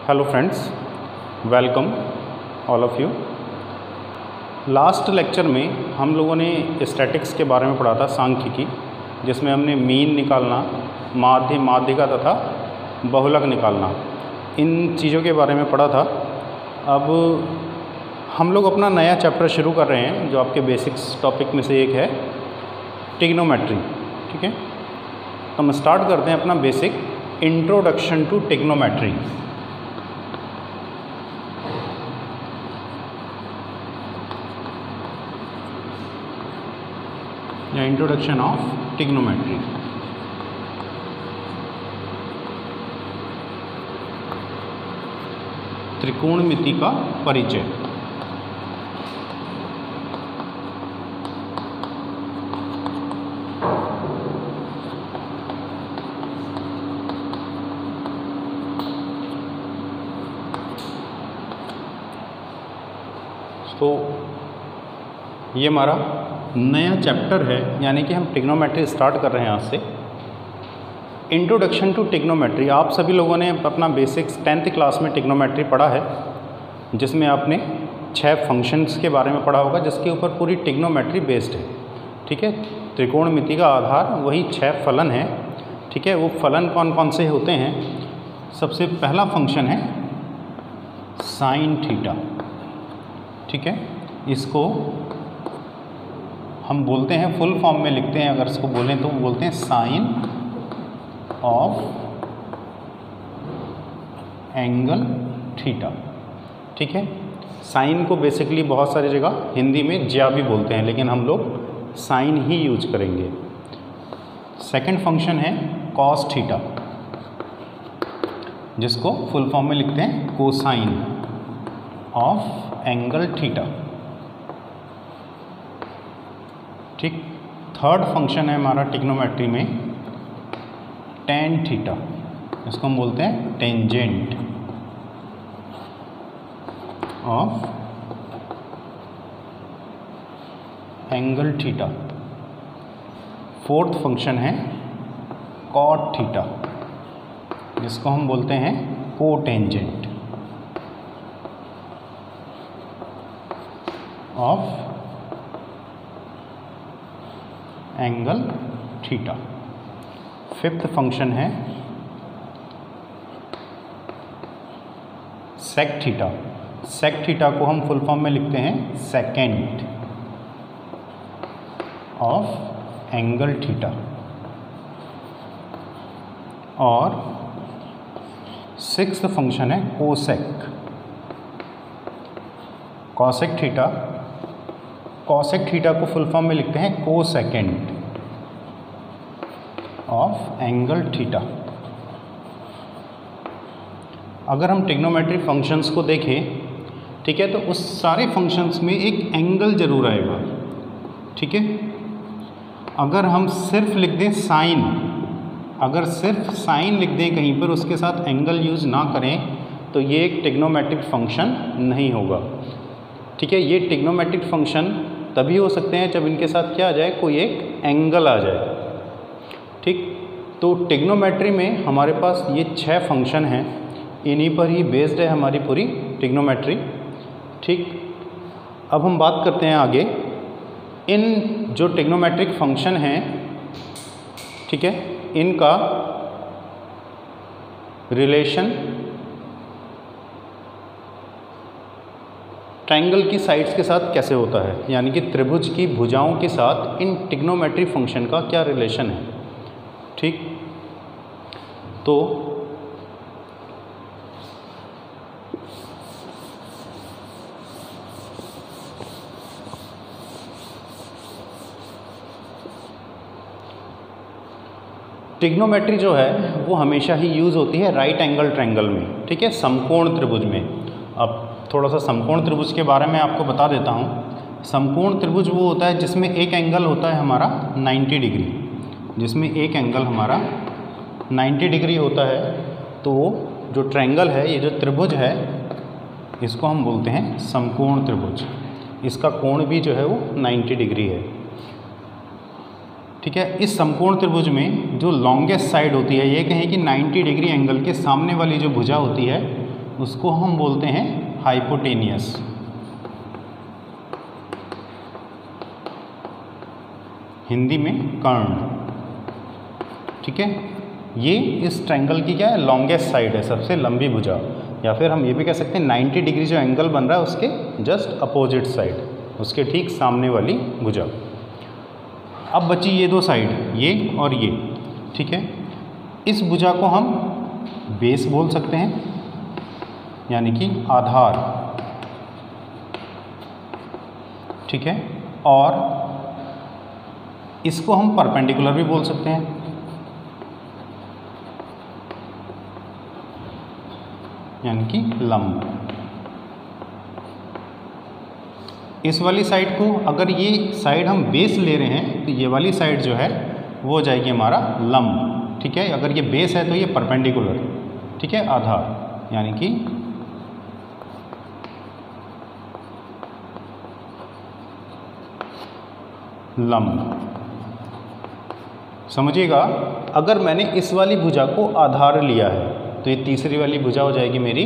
Hello friends, welcome all of you. Last lecture में हम लोगों ने स्टैटिक्स के बारे में पढ़ा था, सांख्यिकी, जिसमें हमने मीन निकालना, माध्य, माध्यिका तथा बहुलक निकालना, इन चीज़ों के बारे में पढ़ा था। अब हम लोग अपना नया चैप्टर शुरू कर रहे हैं, जो आपके बेसिक्स टॉपिक में से एक है, ट्रिग्नोमेट्री। ठीक है, तो हम स्टार्ट करते हैं अपना बेसिक इंट्रोडक्शन टू ट्रिग्नोमेट्री। या इंट्रोडक्शन ऑफ ट्रिग्नोमेट्री। त्रिकोणमिति का परिचय। तो ये हमारा नया चैप्टर है, यानी कि हम ट्रिग्नोमेट्री स्टार्ट कर रहे हैं आज से। इंट्रोडक्शन टू ट्रिग्नोमेट्री, आप सभी लोगों ने अपना बेसिक्स 10th क्लास में ट्रिग्नोमेट्री पढ़ा है, जिसमें आपने 6 फंक्शंस के बारे में पढ़ा होगा, जिसके ऊपर पूरी ट्रिग्नोमेट्री बेस्ड है। ठीक है, त्रिकोणमिति का आधार वही 6 फलन है। ठीक है, वो फलन कौन कौन से होते हैं? सबसे पहला फंक्शन है साइन थीटा। ठीक है, इसको हम बोलते हैं, फुल फॉर्म में लिखते हैं, अगर इसको बोलें तो बोलते हैं साइन ऑफ एंगल थीटा। ठीक है, साइन को बेसिकली बहुत सारी जगह हिंदी में ज्या भी बोलते हैं, लेकिन हम लोग साइन ही यूज करेंगे। सेकंड फंक्शन है कॉस थीटा, जिसको फुल फॉर्म में लिखते हैं कोसाइन ऑफ एंगल थीटा। ठीक, थर्ड फंक्शन है हमारा ट्रिग्नोमेट्री में टेन थीटा, इसको हम बोलते हैं tangent of angle theta. Fourth function है कॉट थीटा, जिसको हम बोलते हैं cotangent of angle theta. Fifth function है सेक थीटा। सेक थीटा को हम फुल फॉर्म में लिखते हैं सेकेंड ऑफ एंगल थीटा। और सिक्स्थ फंक्शन है cosec. Cosec theta, cosec theta को फुल फॉर्म में लिखते हैं कोसेकेंड ऑफ एंगल थीटा। अगर हम ट्रिग्नोमेट्री फंक्शंस को देखें, ठीक है, तो उस सारे फंक्शंस में एक एंगल जरूर आएगा। ठीक है, अगर हम सिर्फ लिख दें साइन, अगर सिर्फ साइन लिख दें कहीं पर, उसके साथ एंगल यूज़ ना करें, तो ये एक ट्रिग्नोमेट्रिक फंक्शन नहीं होगा। ठीक है, ये ट्रिग्नोमेट्रिक फंक्शन तभी हो सकते हैं जब इनके साथ क्या आ जाए, कोई एक एंगल आ जाए। ठीक, तो ट्रिग्नोमेट्री में हमारे पास ये 6 फंक्शन हैं, इन्हीं पर ही बेस्ड है हमारी पूरी ट्रिग्नोमेट्री। ठीक, अब हम बात करते हैं आगे इन जो ट्रिग्नोमेट्रिक फंक्शन हैं, ठीक है, इनका रिलेशन ट्रायंगल की साइड्स के साथ कैसे होता है, यानी कि त्रिभुज की भुजाओं के साथ इन ट्रिग्नोमेट्री फंक्शन का क्या रिलेशन है। ठीक, तो ट्रिग्नोमेट्री जो है वो हमेशा ही यूज़ होती है राइट एंगल ट्रायंगल में। ठीक है, समकोण त्रिभुज में। अब थोड़ा सा समकोण त्रिभुज के बारे में आपको बता देता हूँ। समकोण त्रिभुज वो होता है जिसमें एक एंगल होता है हमारा 90 डिग्री, जिसमें एक एंगल हमारा 90 डिग्री होता है। तो जो ट्रायंगल है, ये जो त्रिभुज है, इसको हम बोलते हैं समकोण त्रिभुज। इसका कोण भी जो है वो 90 डिग्री है। ठीक है, इस समकोण त्रिभुज में जो लॉन्गेस्ट साइड होती है, ये कहें कि 90 डिग्री एंगल के सामने वाली जो भुजा होती है, उसको हम बोलते हैं हाइपोटेनियस। हिंदी में कर्ण। ठीक है, ये इस ट्रायंगल की क्या है, लॉन्गेस्ट साइड है, सबसे लंबी भुजा, या फिर हम ये भी कह सकते हैं 90 डिग्री जो एंगल बन रहा है उसके जस्ट अपोजिट साइड, उसके ठीक सामने वाली भुजा। अब बची ये दो साइड, ये और ये। ठीक है, इस भुजा को हम बेस बोल सकते हैं, यानी कि आधार। ठीक है, और इसको हम परपेंडिकुलर भी बोल सकते हैं, यानी कि लंब। इस वाली साइड को, अगर ये साइड हम बेस ले रहे हैं तो ये वाली साइड जो है वो हो जाएगी हमारा लंब। ठीक है, अगर ये बेस है तो ये परपेंडिकुलर। ठीक है, आधार यानी कि लंब। समझिएगा, अगर मैंने इस वाली भुजा को आधार लिया है तो ये तीसरी वाली भुजा हो जाएगी मेरी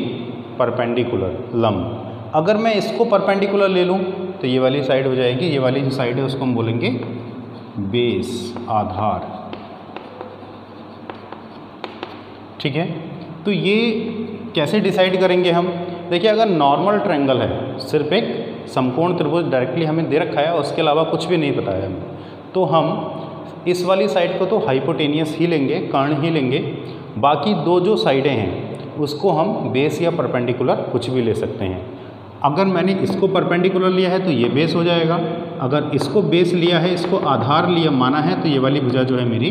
परपेंडिकुलर, लंब। अगर मैं इसको परपेंडिकुलर ले लूँ तो ये वाली साइड हो जाएगी, ये वाली जो साइड है उसको हम बोलेंगे बेस, आधार। ठीक है, तो ये कैसे डिसाइड करेंगे हम? देखिए, अगर नॉर्मल ट्रायंगल है, सिर्फ एक समकोण त्रिभुज डायरेक्टली हमें दे रखा है, उसके अलावा कुछ भी नहीं पता है हमें, तो हम इस वाली साइड को तो हाइपोटेनियस ही लेंगे, कर्ण ही लेंगे। बाकी दो जो साइडें हैं उसको हम बेस या परपेंडिकुलर कुछ भी ले सकते हैं। अगर मैंने इसको परपेंडिकुलर लिया है तो ये बेस हो जाएगा, अगर इसको बेस लिया है, इसको आधार लिया माना है, तो ये वाली भुजा जो है मेरी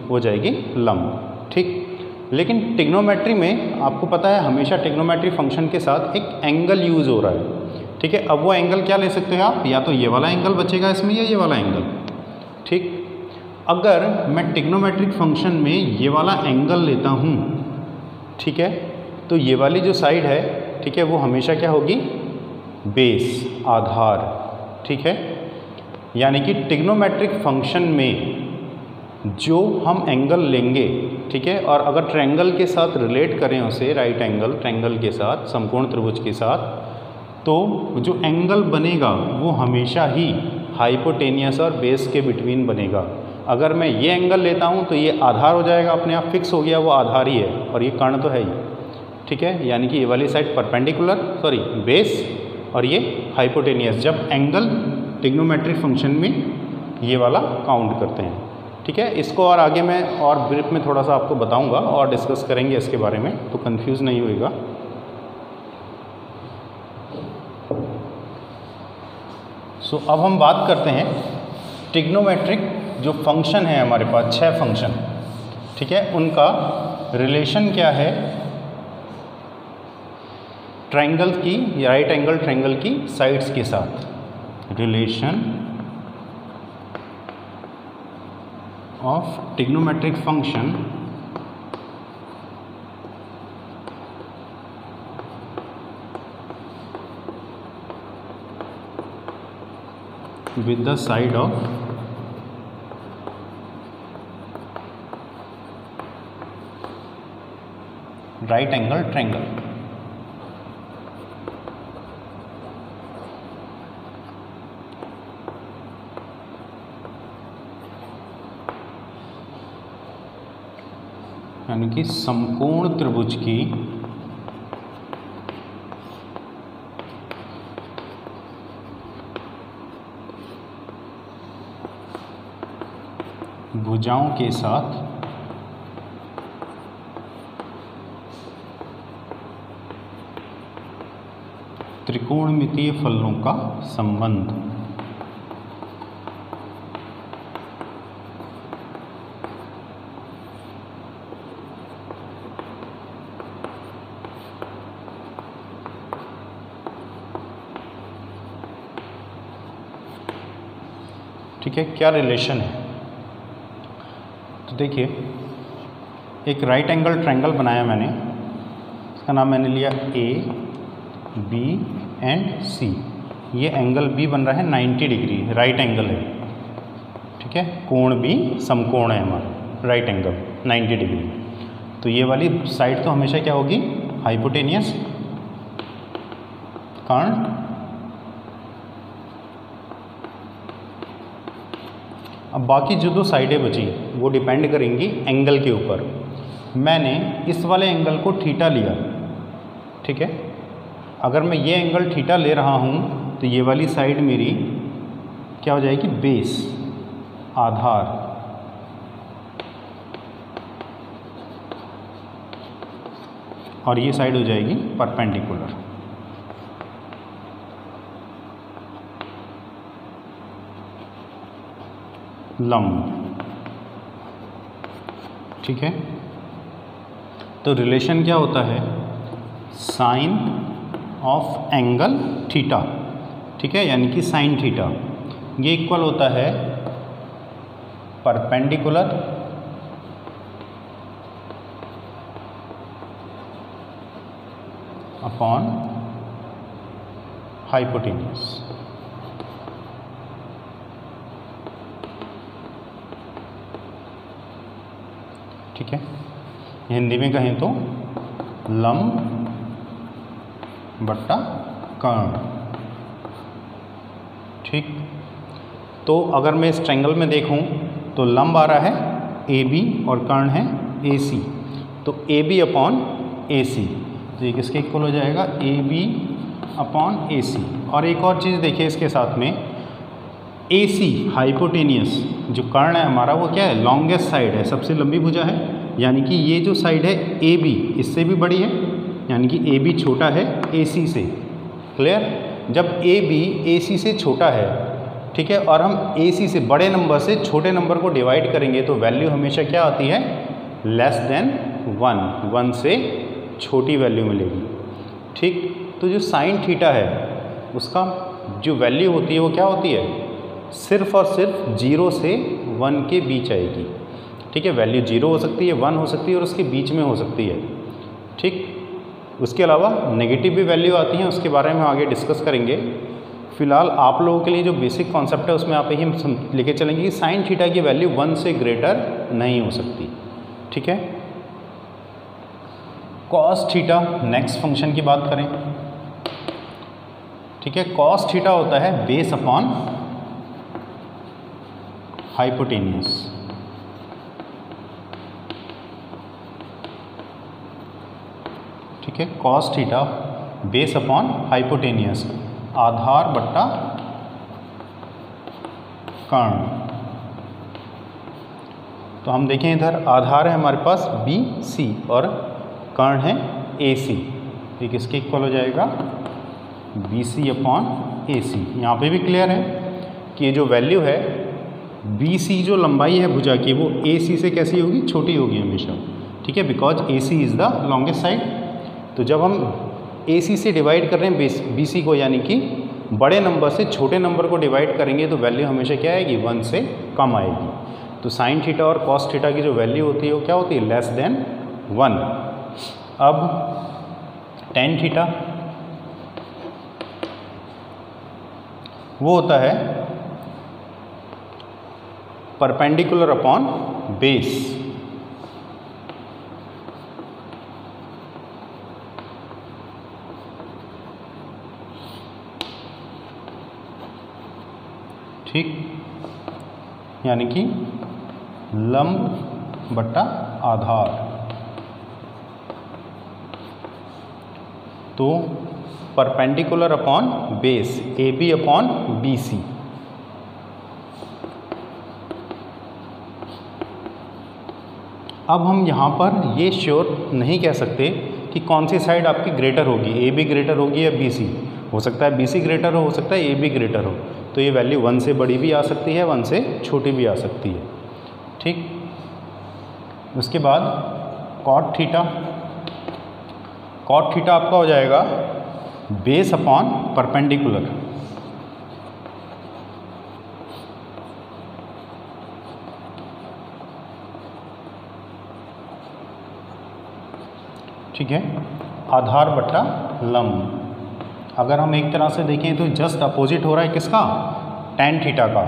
हो जाएगी लंब। ठीक, लेकिन ट्रिग्नोमेट्री में आपको पता है हमेशा ट्रिग्नोमेट्री फंक्शन के साथ एक एंगल यूज़ हो रहा है। ठीक है, अब वो एंगल क्या ले सकते हैं आप, या तो ये वाला एंगल बचेगा इसमें या ये वाला एंगल। ठीक, अगर मैं ट्रिग्नोमेट्रिक फंक्शन में ये वाला एंगल लेता हूँ, ठीक है, तो ये वाली जो साइड है, ठीक है, वो हमेशा क्या होगी, बेस, आधार। ठीक है, यानी कि ट्रिग्नोमेट्रिक फंक्शन में जो हम एंगल लेंगे, ठीक है, और अगर ट्रायंगल के साथ रिलेट करें उसे, राइट एंगल ट्रायंगल के साथ, समकोण त्रिभुज के साथ, तो जो एंगल बनेगा वो हमेशा ही हाइपोटेनियस और बेस के बिटवीन बनेगा। अगर मैं ये एंगल लेता हूँ तो ये आधार हो जाएगा, अपने आप फिक्स हो गया, वो आधार ही है, और ये कर्ण तो है ही। ठीक है, यानी कि ये वाली साइड परपेंडिकुलर, सॉरी बेस, और ये हाइपोटेनियस, जब एंगल ट्रिग्नोमेट्रिक फंक्शन में ये वाला काउंट करते हैं। ठीक है, इसको और आगे मैं और ब्रीफ में थोड़ा सा आपको बताऊंगा और डिस्कस करेंगे इसके बारे में, तो कंफ्यूज नहीं होएगा। सो अब हम बात करते हैं ट्रिग्नोमेट्रिक जो फंक्शन है हमारे पास, 6 फंक्शन, ठीक है, उनका रिलेशन क्या है ट्रायंगल की, राइट एंगल ट्रायंगल की साइड्स के साथ। Relation of trigonometric function with the side of right angle triangle। यानी कि समकोण त्रिभुज की भुजाओं के साथ त्रिकोणमितीय फलनों का संबंध। ठीक है, क्या रिलेशन है? तो देखिए, एक राइट एंगल ट्रायंगल बनाया मैंने, इसका नाम मैंने लिया ए बी एंड सी। ये एंगल बी बन रहा है 90 डिग्री, राइट एंगल है। ठीक है, कोण भी समकोण है हमारा, राइट एंगल 90 डिग्री। तो ये वाली साइड तो हमेशा क्या होगी, हाइपोटेनियस, कर्ण, अब बाकी जो दो साइडें बची वो डिपेंड करेंगी एंगल के ऊपर। मैंने इस वाले एंगल को थीटा लिया, ठीक है। अगर मैं ये एंगल थीटा ले रहा हूँ तो ये वाली साइड मेरी क्या हो जाएगी, बेस, आधार, और ये साइड हो जाएगी परपेंडिकुलर। लंब, ठीक है। तो रिलेशन क्या होता है, साइन ऑफ एंगल थीटा, ठीक है, यानी कि साइन थीटा, ये इक्वल होता है परपेंडिकुलर अपॉन हाइपोटेन्यूस। ठीक है, हिंदी में कहें तो लंब बट्टा कर्ण, ठीक। तो अगर मैं इस ट्रायंगल में देखूं तो लंब आ रहा है ए बी और कर्ण है ए सी, तो ए बी अपॉन ए सी, तो ये किसके इक्वल हो जाएगा, ए बी अपॉन ए सी। और एक और चीज़ देखिए इसके साथ में, ए सी हाइपोटेनियस जो कर्ण है हमारा वो क्या है, लॉन्गेस्ट साइड है, सबसे लंबी भुजा है, यानी कि ये जो साइड है ए बी इससे भी बड़ी है, यानी कि ए बी छोटा है ए सी से। क्लियर, जब ए बी ए सी से छोटा है, ठीक है, और हम ए सी से बड़े नंबर से छोटे नंबर को डिवाइड करेंगे तो वैल्यू हमेशा क्या आती है, लेस देन 1 से छोटी वैल्यू मिलेगी, ठीक। तो जो साइन थीटा है उसका जो वैल्यू होती है वो क्या होती है, सिर्फ और सिर्फ 0 से 1 के बीच आएगी, ठीक है। वैल्यू 0 हो सकती है, 1 हो सकती है और उसके बीच में हो सकती है, ठीक। उसके अलावा नेगेटिव भी वैल्यू आती हैं, उसके बारे में आगे डिस्कस करेंगे। फिलहाल आप लोगों के लिए जो बेसिक कॉन्सेप्ट है उसमें आप ही हम लेके चलेंगे कि साइन थीटा की वैल्यू 1 से ग्रेटर नहीं हो सकती, ठीक है। कॉस थीटा, नेक्स्ट फंक्शन की बात करें, ठीक है। कॉस थीटा होता है बेस अपॉन हाइपोटेनियस, ठीक है। Cos theta base upon hypotenuse, आधार बट्टा कर्ण। तो हम देखें इधर आधार है हमारे पास बी सी और कर्ण है ए सी, ये किसके इक्वल हो जाएगा, बी सी अपॉन ए सी। यहाँ पर भी क्लियर है कि ये जो वैल्यू है बी सी जो लंबाई है भुजा की वो ए सी से कैसी होगी, छोटी होगी हमेशा, ठीक है, because A C is the longest side. तो जब हम ए सी से डिवाइड कर रहे हैं बी सी को, यानी कि बड़े नंबर से छोटे नंबर को डिवाइड करेंगे तो वैल्यू हमेशा क्या आएगी, 1 से कम आएगी। तो साइन थीटा और कॉस थीटा की जो वैल्यू होती है वो क्या होती है, लेस देन 1। अब टेन थीटा वो होता है परपेंडिकुलर अपॉन बेस, ठीक, यानी कि लंब बट्टा आधार। तो perpendicular upon base, A B upon B C. अब हम यहाँ पर ये श्योर नहीं कह सकते कि कौन सी साइड आपकी ग्रेटर होगी, ए बी ग्रेटर होगी या बी सी। हो सकता है बी सी ग्रेटर हो सकता है ए बी ग्रेटर हो, तो ये वैल्यू 1 से बड़ी भी आ सकती है, 1 से छोटी भी आ सकती है, ठीक। उसके बाद कॉट थीटा, कॉट थीटा आपका हो जाएगा बेस अपॉन परपेंडिकुलर, ठीक है, आधार बट्टा लंब। अगर हम एक तरह से देखें तो जस्ट अपोजिट हो रहा है किसका, टेन थीटा का।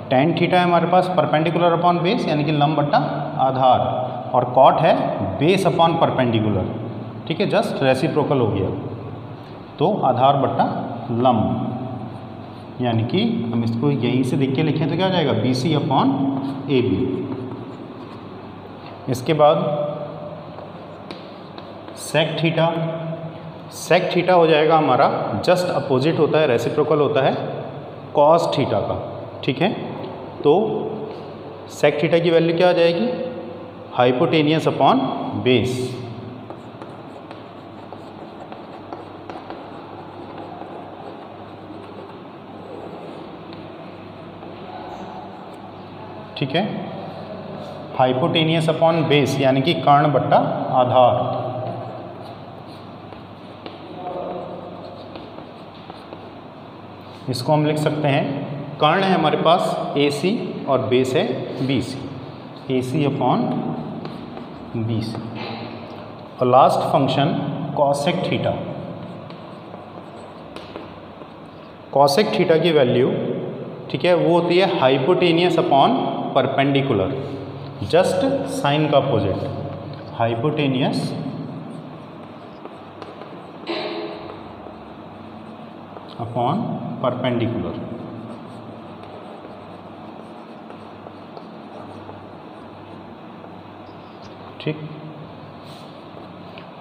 टेन थीटा है हमारे पास परपेंडिकुलर अपॉन बेस, यानी कि लंब बट्टा आधार, और कॉट है बेस अपॉन परपेंडिकुलर, ठीक है, जस्ट रेसिप्रोकल हो गया। तो आधार बट्टा लंब, यानी कि हम इसको यहीं से देख के लिखें तो क्या हो जाएगा, BC अपॉन AB। इसके बाद सेक थीटा, सेक थीटा हो जाएगा हमारा जस्ट अपोजिट होता है, रेसिप्रोकल होता है कॉस थीटा का, ठीक है। तो सेक थीटा की वैल्यू क्या आ जाएगी, हाइपोटेनियस अपॉन बेस। ठीक है, हाइपोटेनियस अपॉन बेस यानी कि कर्ण बट्टा आधार। इसको हम लिख सकते हैं, कर्ण है हमारे पास AC और बेस है BC, AC अपॉन BC। और last function cosec theta, cosec theta की वैल्यू, ठीक है, वो होती है hypotenuse upon perpendicular, just sine का अपोजिट, हाइपोटेनियस अपॉन परपेंडिकुलर। ठीक,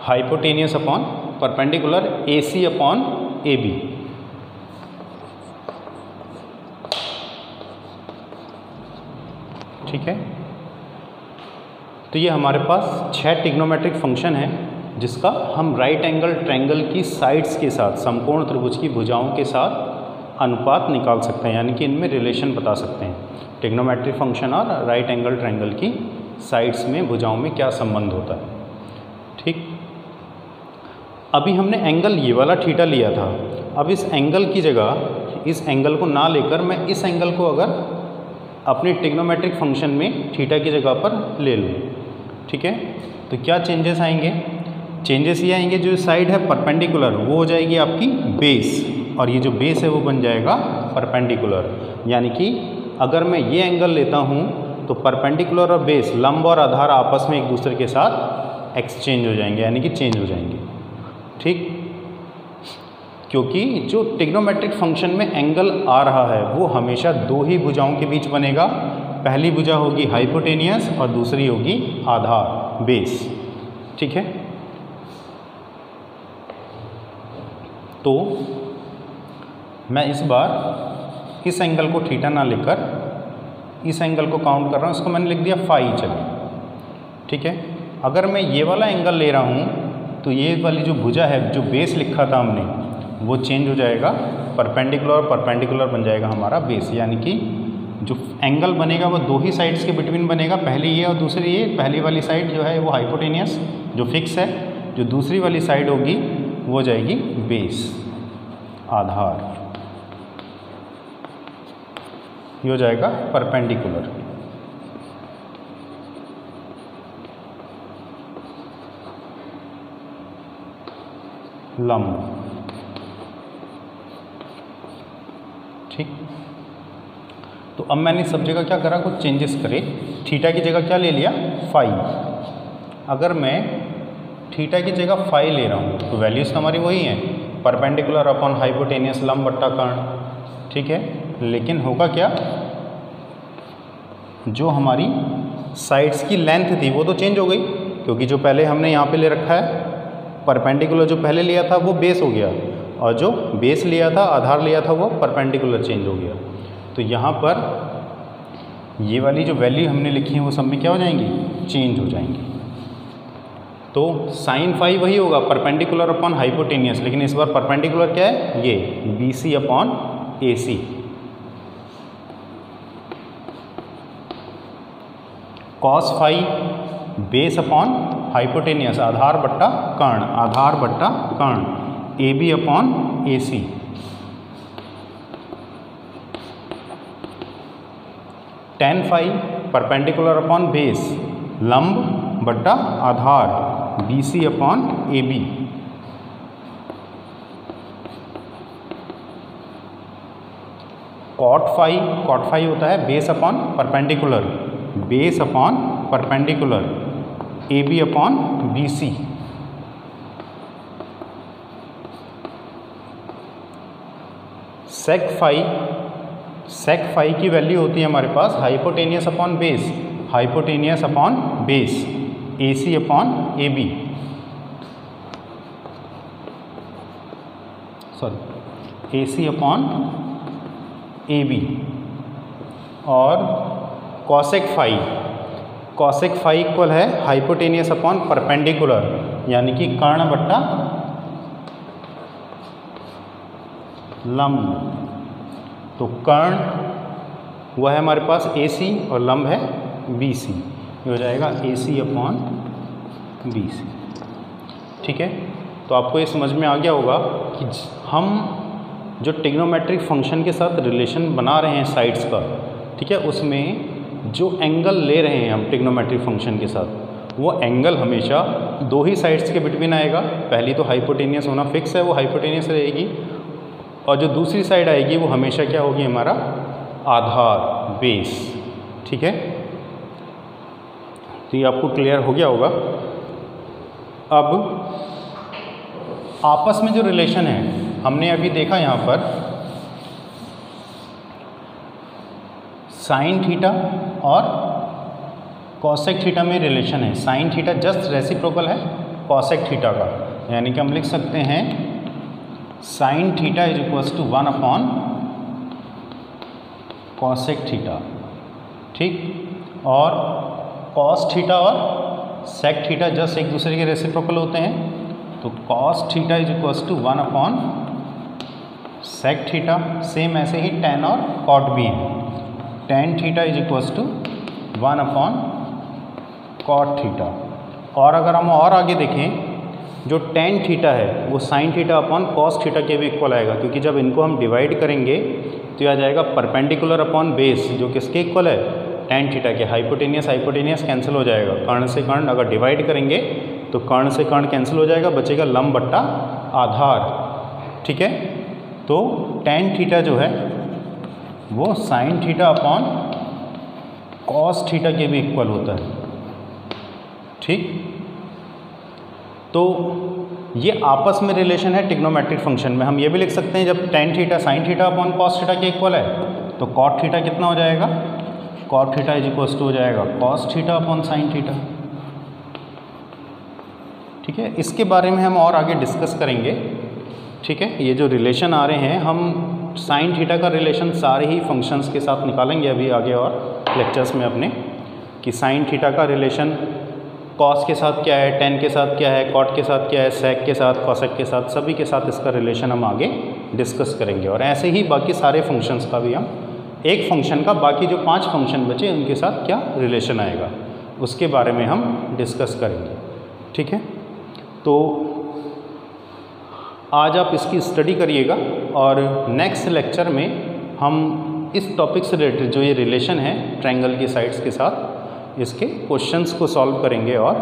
hypotenuse upon perpendicular, AC upon AB। ठीक है, तो ये हमारे पास 6 ट्रिग्नोमेट्रिक फंक्शन है जिसका हम राइट एंगल ट्रायंगल की साइड्स के साथ, समकोण त्रिभुज की भुजाओं के साथ अनुपात निकाल सकते हैं, यानी कि इनमें रिलेशन बता सकते हैं। ट्रिग्नोमेट्रिक फंक्शन और राइट एंगल ट्रायंगल की साइड्स में, भुजाओं में क्या संबंध होता है। ठीक, अभी हमने एंगल ये वाला थीटा लिया था, अब इस एंगल की जगह इस एंगल को ना लेकर मैं इस एंगल को अगर अपने ट्रिग्नोमेट्रिक फंक्शन में थीटा की जगह पर ले लूँ, ठीक है, तो क्या चेंजेस आएंगे, चेंजेस ये आएंगे, जो साइड है परपेंडिकुलर वो हो जाएगी आपकी बेस, और ये जो बेस है वो बन जाएगा परपेंडिकुलर। यानी कि अगर मैं ये एंगल लेता हूँ तो परपेंडिकुलर और बेस, लंब और आधार आपस में एक दूसरे के साथ एक्सचेंज हो जाएंगे, यानी कि चेंज हो जाएंगे। ठीक, क्योंकि जो ट्रिग्नोमेट्रिक फंक्शन में एंगल आ रहा है वो हमेशा दो ही भुजाओं के बीच बनेगा, पहली भुजा होगी हाइपोटेनियस और दूसरी होगी आधार, बेस। ठीक है, तो मैं इस बार इस एंगल को थीटा ना लेकर इस एंगल को काउंट कर रहा हूँ, इसको मैंने लिख दिया फाई। चलिए, ठीक है, अगर मैं ये वाला एंगल ले रहा हूँ तो ये वाली जो भुजा है, जो बेस लिखा था हमने, वो चेंज हो जाएगा, परपेंडिकुलर और परपेंडिकुलर बन जाएगा हमारा बेस। यानी कि जो एंगल बनेगा वो दो ही साइड्स के बिटवीन बनेगा, पहली ये और दूसरी ये। पहली वाली साइड जो है वो हाइपोटेनियस जो फिक्स है, जो दूसरी वाली साइड होगी वो हो जाएगी बेस, आधार, ये हो जाएगा परपेंडिकुलर। लंब। ठीक, तो अब मैंने सब जगह क्या करा, कुछ चेंजेस करे। थीटा की जगह क्या ले लिया, फाई। अगर मैं थीटा की जगह फाई ले रहा हूँ तो वैल्यूज तो हमारी वही हैं, परपेंडिकुलर अपॉन हाइपोटेनियस, लंब बट्टा कर्ण। ठीक है, लेकिन होगा क्या, जो हमारी साइड्स की लेंथ थी वो तो चेंज हो गई, क्योंकि जो पहले हमने यहाँ पे ले रखा है परपेंडिकुलर, जो पहले लिया था वो बेस हो गया, और जो बेस लिया था, आधार लिया था, वो परपेंडिकुलर चेंज हो गया। तो यहाँ पर ये वाली जो वैल्यू हमने लिखी है वो सब में क्या हो जाएंगी, चेंज हो जाएंगी। तो साइन फाई वही होगा, परपेंडिकुलर अपॉन हाइपोटेनियस, लेकिन इस बार परपेंडिकुलर क्या है, ये BC upon AC। Cos phi base upon hypotenuse, आधार बट्टा कर्ण, आधार बट्टा कर्ण, AB upon AC। Tan phi perpendicular upon base, लंब बट्टा आधार, BC upon AB। Cot phi होता है base upon perpendicular, base upon perpendicular, AB upon BC। Sec phi की वैल्यू होती है हमारे पास hypotenuse upon base, hypotenuse upon base, AC upon AB, sorry AC upon AB, और कॉसेक फाई इक्वल है hypotenuse upon perpendicular, यानी कि कर्ण बट्टा लंब। तो कर्ण वह है हमारे पास AC और लंब है BC, ये हो जाएगा AC अपॉन BC। ठीक है, तो आपको ये समझ में आ गया होगा कि हम जो ट्रिग्नोमेट्रिक फंक्शन के साथ रिलेशन बना रहे हैं साइड्स का, ठीक है, उसमें जो एंगल ले रहे हैं हम ट्रिग्नोमेट्रिक फंक्शन के साथ, वो एंगल हमेशा दो ही साइड्स के बिटवीन आएगा। पहली तो हाइपोटेनियस होना फिक्स है, वो हाइपोटेनियस रहेगी, और जो दूसरी साइड आएगी वो हमेशा क्या होगी, हमारा आधार, बेस। ठीक है, तो ये आपको क्लियर हो गया होगा। अब आपस में जो रिलेशन है हमने अभी देखा, यहाँ पर साइन थीटा और कॉसेक थीटा में रिलेशन है। साइन थीटा जस्ट रेसिप्रोकल है कॉसेक थीटा का, यानी कि हम लिख सकते हैं sine theta is equals to 1 upon cosec theta. ठीक, और कॉस थीटा और सेक थीटा जस्ट एक दूसरे के रेसिप्रोकल होते हैं, तो cos theta is equals to 1 upon sec theta. Same ऐसे ही टेन और कॉट भी है, tan theta is equals to 1 upon cot theta. और अगर हम और आगे देखें, जो टेन थीटा है वो sign theta upon cos theta के भी इक्वल आएगा, क्योंकि जब इनको हम डिवाइड करेंगे तो यह आ जाएगा परपेंडिकुलर अपॉन बेस, जो किसके इक्वल है, टेन थीटा के। हाइपोटेनियस कैंसिल हो जाएगा, कर्ण से कर्ण अगर डिवाइड करेंगे तो कर्ण से कर्ण कैंसिल हो जाएगा, बचेगा लंब बट्टा आधार। ठीक है, तो टेन थीटा जो है वो sign theta upon cos theta के भी इक्वल होता है। ठीक, तो ये आपस में रिलेशन है ट्रिग्नोमेट्रिक फंक्शन में। हम ये भी लिख सकते हैं जब tan theta sine theta upon cos theta के इक्वल है तो कॉट थीटा कितना हो जाएगा, cot theta is equals to हो जाएगा cos theta upon sine theta. ठीक है, इसके बारे में हम और आगे डिस्कस करेंगे। ठीक है, ये जो रिलेशन आ रहे हैं, हम साइन थीटा का रिलेशन सारे ही फंक्शंस के साथ निकालेंगे अभी आगे और लेक्चर्स में अपने, कि साइन थीटा का रिलेशन कॉस के साथ क्या है, टेन के साथ क्या है, कॉट के साथ क्या है, सेक के साथ, कॉसेक के साथ, सभी के साथ इसका रिलेशन हम आगे डिस्कस करेंगे। और ऐसे ही बाकी सारे फंक्शंस का भी हम, एक फंक्शन का बाकी जो 5 फंक्शन बचे उनके साथ क्या रिलेशन आएगा उसके बारे में हम डिस्कस करेंगे। ठीक है, तो आज आप इसकी स्टडी करिएगा, और नेक्स्ट लेक्चर में हम इस टॉपिक से रिलेटेड जो ये रिलेशन है ट्रायंगल की साइड्स के साथ, इसके क्वेश्चंस को सॉल्व करेंगे। और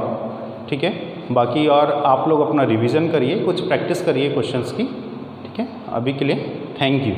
ठीक है, बाकी और आप लोग अपना रिवीजन करिए, कुछ प्रैक्टिस करिए क्वेश्चंस की। ठीक है, अभी के लिए थैंक यू।